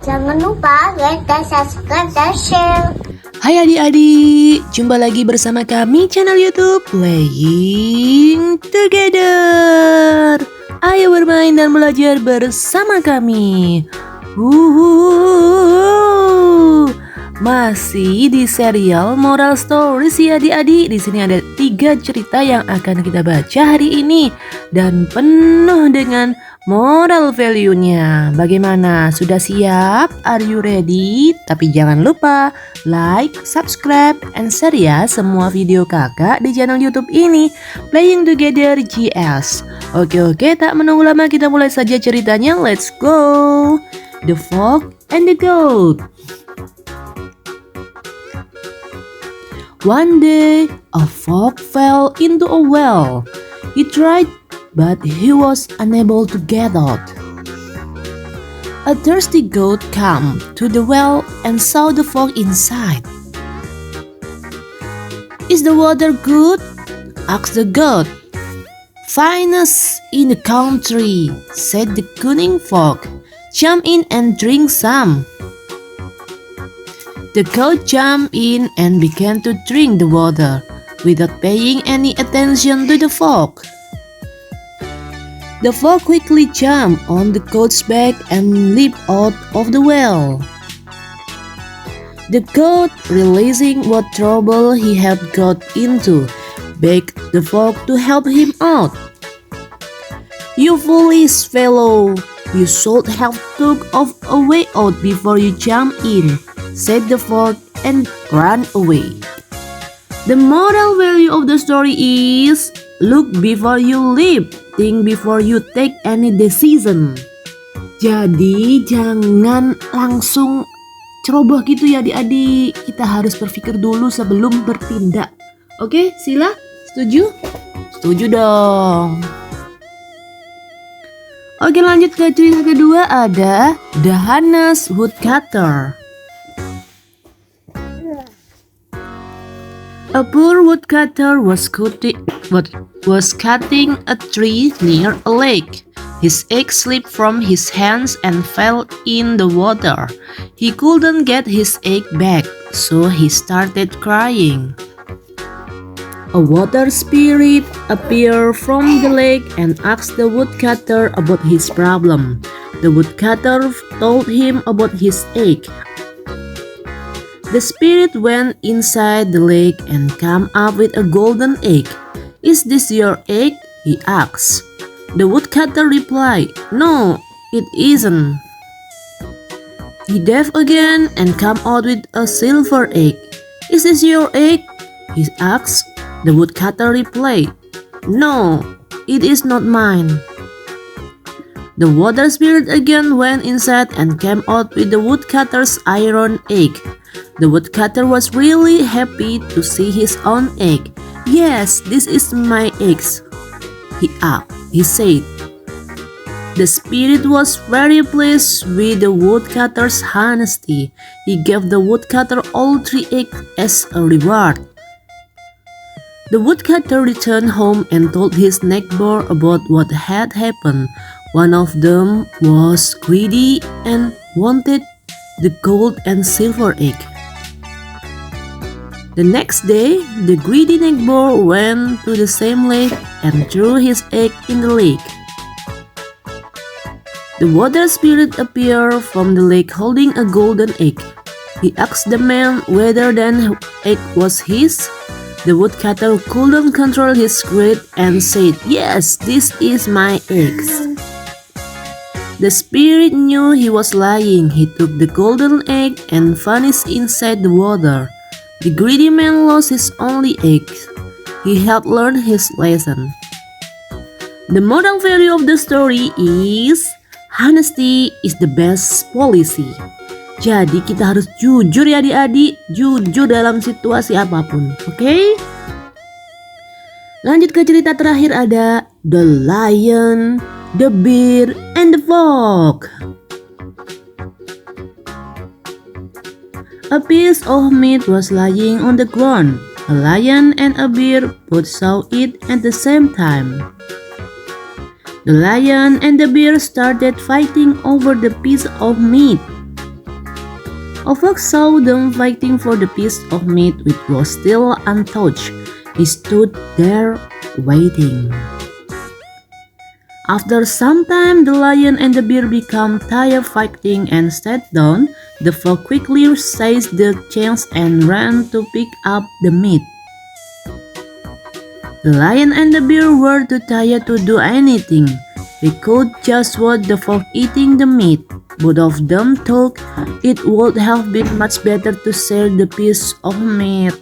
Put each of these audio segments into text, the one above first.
Jangan lupa like dan subscribe dan share. Hai adik-adik, jumpa lagi bersama kami channel YouTube Playing Together. Ayo bermain dan belajar bersama kami. Masih di serial Moral Stories ya adik-adik. Di sini ada 3 cerita yang akan kita baca hari ini dan penuh dengan moral value-nya. Bagaimana? Sudah siap? Are you ready? Tapi jangan lupa like, subscribe, and share ya semua video kakak di channel YouTube ini Playing Together GS. Oke, tak menunggu lama kita mulai saja ceritanya. Let's go. The Frog and the Goat. One day, a frog fell into a well. He tried, but he was unable to get out. A thirsty goat came to the well and saw the frog inside. "Is the water good?" asked the goat. "Finest in the country," said the cunning frog. "Jump in and drink some." The goat jumped in and began to drink the water without paying any attention to the frog. The frog quickly jumped on the goat's back and leaped out of the well. The goat, realizing what trouble he had got into, begged the frog to help him out. "You foolish fellow, you should have took off a way out before you jumped in," said the frog and ran away. The moral value of the story is, look before you leap, think before you take any decision. Jadi jangan langsung ceroboh gitu ya adik-adik. Kita harus berpikir dulu sebelum bertindak. Oke, Sila? Setuju? Setuju dong. Oke, lanjut ke cerita kedua, ada The Honest Woodcutter. A poor woodcutter was cutting a tree near a lake. His axe slipped from his hands and fell in the water. He couldn't get his axe back, so he started crying. A water spirit appeared from the lake and asked the woodcutter about his problem. The woodcutter told him about his axe. The spirit went inside the lake and came up with a golden egg. "Is this your egg?" he asked. The woodcutter replied, "No, it isn't." He dove again and came out with a silver egg. "Is this your egg?" he asked. The woodcutter replied, "No, it is not mine." The water spirit again went inside and came out with the woodcutter's iron egg. The woodcutter was really happy to see his own egg. "Yes, this is my egg," he said. The spirit was very pleased with the woodcutter's honesty. He gave the woodcutter all 3 eggs as a reward. The woodcutter returned home and told his neighbor about what had happened. One of them was greedy and wanted the gold and silver egg. The next day, the greedy neighbor went to the same lake and threw his egg in the lake. The water spirit appeared from the lake holding a golden egg. He asked the man whether the egg was his. The woodcutter couldn't control his greed and said, "Yes, this is my egg." The spirit knew he was lying. He took the golden egg and vanished inside the water. The greedy man lost his only egg. He had learned his lesson. The moral value of the story is, honesty is the best policy. Jadi kita harus jujur ya adik-adik, jujur dalam situasi apapun, oke? Lanjut ke cerita terakhir, ada The Lion, the Bear, and the Frog. A piece of meat was lying on the ground. A lion and a bear both saw it at the same time. The lion and the bear started fighting over the piece of meat. A fox saw them fighting for the piece of meat which was still untouched. He stood there waiting. After some time, the lion and the bear became tired fighting and sat down. The fox quickly seized the chance and ran to pick up the meat. The lion and the bear were too tired to do anything. They could just watch the fox eating the meat. Both of them thought it would have been much better to share the piece of meat.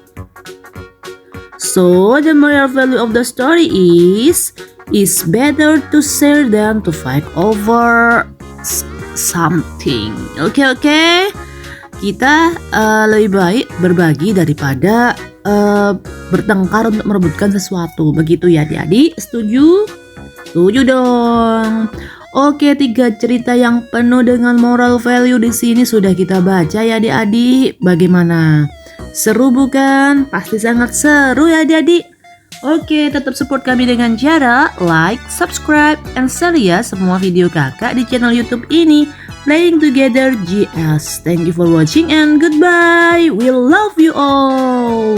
So, the moral value of the story is it's better to share than to fight over something. Oke. Kita lebih baik berbagi daripada bertengkar untuk merebutkan sesuatu. Begitu ya adik-adik? Setuju? Setuju dong. Oke, 3 cerita yang penuh dengan moral value di sini sudah kita baca ya adik-adik. Bagaimana? Seru bukan? Pasti sangat seru ya adik-adik. Oke, tetap support kami dengan cara like, subscribe, and share ya semua video kakak di channel YouTube ini. Playing Together GS. Thank you for watching and goodbye. We love you all.